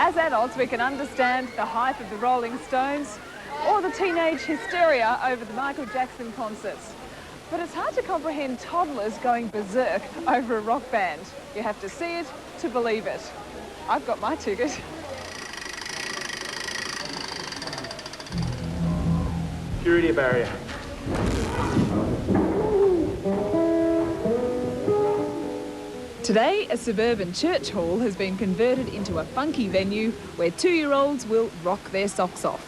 As adults, we can understand the hype of the Rolling Stones or the teenage hysteria over the Michael Jackson concerts. But it's hard to comprehend toddlers going berserk over a rock band. You have to see it to believe it. I've got my ticket. Security barrier. Today, a suburban church hall has been converted into a funky venue where 2-year-olds will rock their socks off.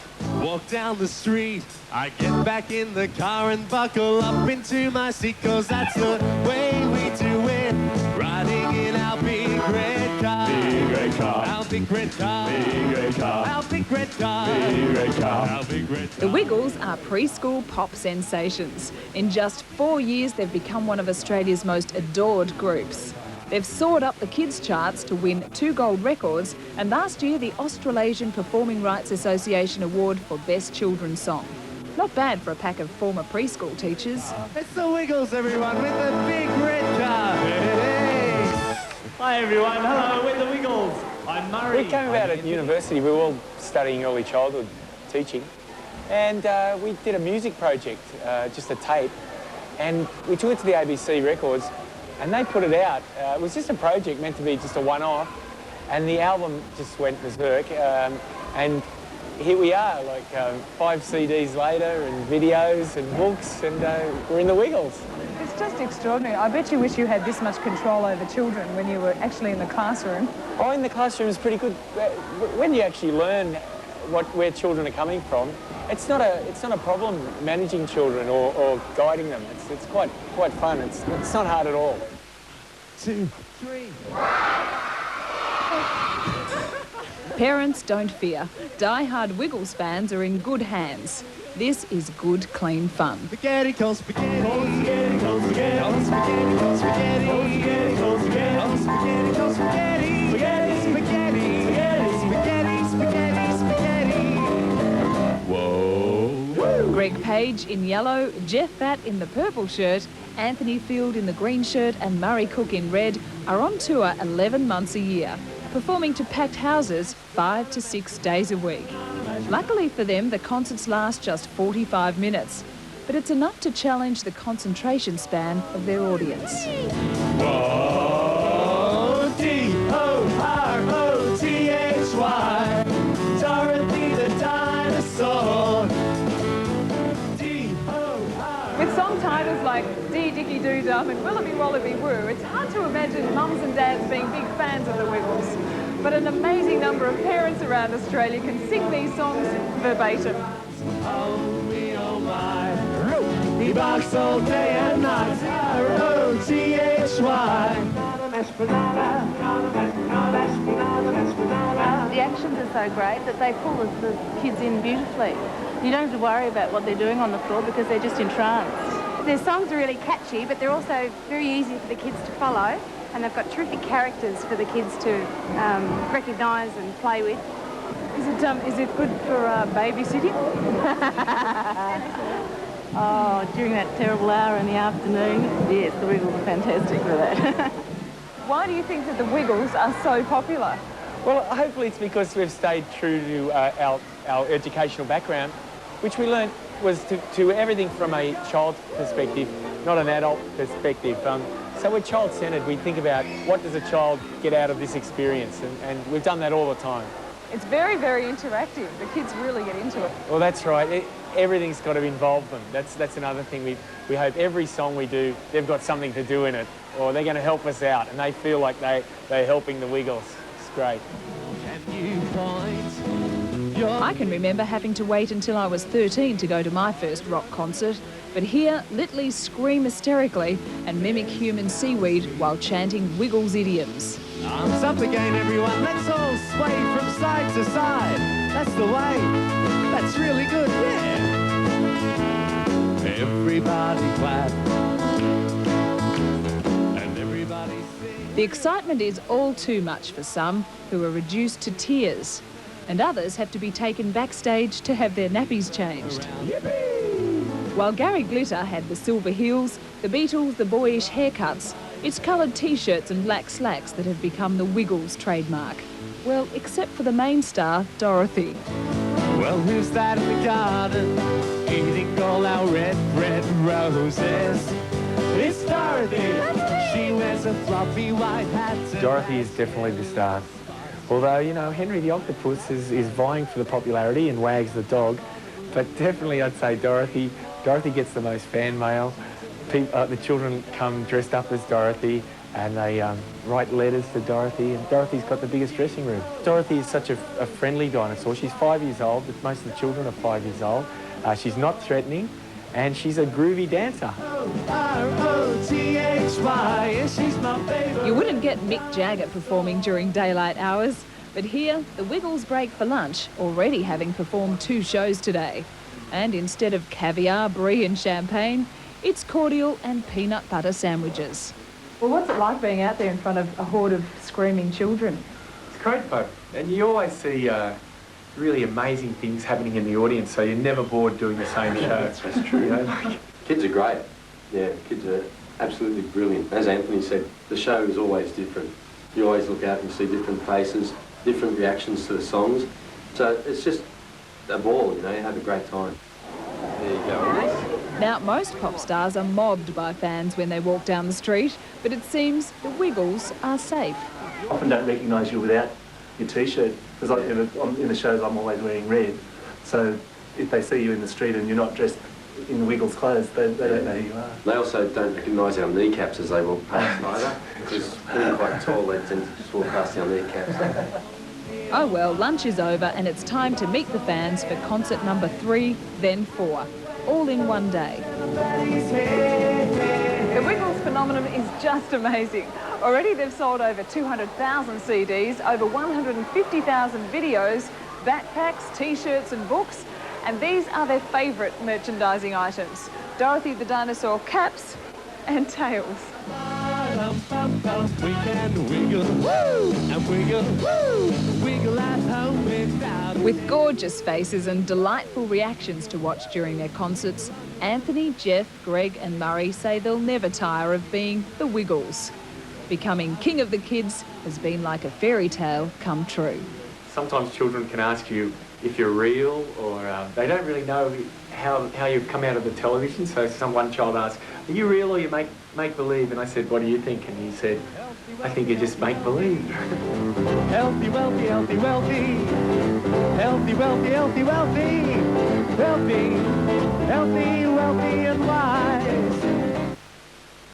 Walk down the street, I get back in the car and buckle up into my seat, 'cause that's the way we do it. Riding in our big red car. Big red car. Our big red car. Big red car. Our big red car. Big red car. Our big red car. The Wiggles are preschool pop sensations. In just 4 years, they've become one of Australia's most adored groups. They've soared up the kids' charts to win 2 gold records, and last year the Australasian Performing Rights Association Award for Best Children's Song. Not bad for a pack of former preschool teachers. It's the Wiggles, everyone, with the big red car. Hey. Hi everyone, hello, we're the Wiggles. I'm Murray. We came about at university, we were all studying early childhood teaching, and we did a music project, just a tape, and we took it to the ABC Records, and they put it out. It was just a project meant to be just a one-off, and the album just went berserk, and here we are, like 5 CDs later, and videos and books, and we're in the Wiggles. It's just extraordinary. I bet you wish you had this much control over children when you were actually in the classroom. Oh, in the classroom is pretty good. When you actually learn where children are coming from, it's not a problem managing children or guiding them. It's quite fun. It's not hard at all. 2, 3. Parents don't fear. Die-hard Wiggles fans are in good hands. This is good, clean fun. Spaghetti, cold spaghetti. Cold spaghetti, cold spaghetti. Cold spaghetti, cold spaghetti. Cold spaghetti, cold spaghetti. Cold spaghetti, cold spaghetti. Spaghetti, Spaghetti, spaghetti, spaghetti, spaghetti. Whoa. Greg Page in yellow, Jeff Batt in the purple shirt, Anthony Field in the green shirt and Murray Cook in red are on tour 11 months a year, performing to packed houses 5 to 6 days a week. Luckily for them, the concerts last just 45 minutes, but it's enough to challenge the concentration span of their audience. Whoa, D-O-R-O-T-H-Y, Dorothy the dinosaur. D-O-R. With song titles like Dee Dicky Doo Dum and Willoughby Wallaby Woo, it's hard to imagine mums and dads being big fans of the Wiggles. But an amazing number of parents around Australia can sing these songs verbatim. Oh me, oh my, he barks all day and night, R-O-T-H-Y. The actions are so great that they pull the kids in beautifully. You don't have to worry about what they're doing on the floor because they're just entranced. Their songs are really catchy, but they're also very easy for the kids to follow, and they've got terrific characters for the kids to recognise and play with. Is it good for babysitting? Oh, during that terrible hour in the afternoon, yes, the Wiggles are fantastic for that. Why do you think that the Wiggles are so popular? Well, hopefully it's because we've stayed true to our educational background, which we learnt was to everything from a child's perspective, not an adult perspective. So we're child-centred. We think about what does a child get out of this experience, and we've done that all the time. It's very, very interactive. The kids really get into it. Well, that's right. Everything's got to involve them. That's another thing. We hope every song we do, they've got something to do in it, or they're going to help us out, and they feel like they're helping the Wiggles. It's great. Can you point? I can remember having to wait until I was 13 to go to my first rock concert, but here, Littleys scream hysterically and mimic human seaweed while chanting Wiggles idioms. Arms up again, everyone. Let's all sway from side to side. That's the way. That's really good, yeah. Everybody clap. And everybody sing. The excitement is all too much for some, who are reduced to tears, and others have to be taken backstage to have their nappies changed. While Gary Glitter had the silver heels, the Beatles the boyish haircuts, It's coloured T-shirts and black slacks that have become the Wiggles trademark. Well, except for the main star, Dorothy. Well, who's that in the garden, eating all our red roses? It's Dorothy. She wears a fluffy white hat. Dorothy is definitely the star. Although, you know, Henry the Octopus is vying for the popularity and Wags the dog. But definitely I'd say Dorothy. Dorothy gets the most fan mail. The children come dressed up as Dorothy and they write letters to Dorothy, and Dorothy's got the biggest dressing room. Dorothy is such a friendly dinosaur. She's 5 years old, but most of the children are 5 years old. She's not threatening, and she's a groovy dancer. R-O-T-H-Y, she's my favorite. You wouldn't get Mick Jagger performing during daylight hours, but here, the Wiggles break for lunch, already having performed 2 shows today. And instead of caviar, brie and champagne, it's cordial and peanut butter sandwiches. Well, what's it like being out there in front of a horde of screaming children? It's great fun, and you always see really amazing things happening in the audience, so you're never bored doing the same show. That's true. You know, like... Kids are great. Yeah, kids are absolutely brilliant. As Anthony said, the show is always different. You always look out and you see different faces, different reactions to the songs. So it's just a ball, you know, you have a great time. There you go. Now, most pop stars are mobbed by fans when they walk down the street, but it seems the Wiggles are safe. Often don't recognise you without your T-shirt, because in the shows I'm always wearing red. So if they see you in the street and you're not dressed in the Wiggles clothes, they don't know who you are. They also don't recognise our kneecaps as they walk past either, because being quite tall, they tend to just walk past our kneecaps. Oh well, lunch is over and it's time to meet the fans for concert number 3, then 4, all in one day. The Wiggles phenomenon is just amazing. Already they've sold over 200,000 CDs, over 150,000 videos, backpacks, T-shirts and books, and these are their favourite merchandising items. Dorothy the dinosaur caps and tails. We can wiggle, woo, and wiggle, woo, wiggle at home without. With gorgeous faces and delightful reactions to watch during their concerts, Anthony, Jeff, Greg and Murray say they'll never tire of being the Wiggles. Becoming king of the kids has been like a fairy tale come true. Sometimes children can ask you if you're real, or they don't really know how you've come out of the television. So one child asked, are you real or you make believe? And I said, what do you think? And he said, I think you just make believe. Healthy, wealthy, healthy, wealthy. Healthy, wealthy, healthy, wealthy. Healthy, healthy, wealthy and wise.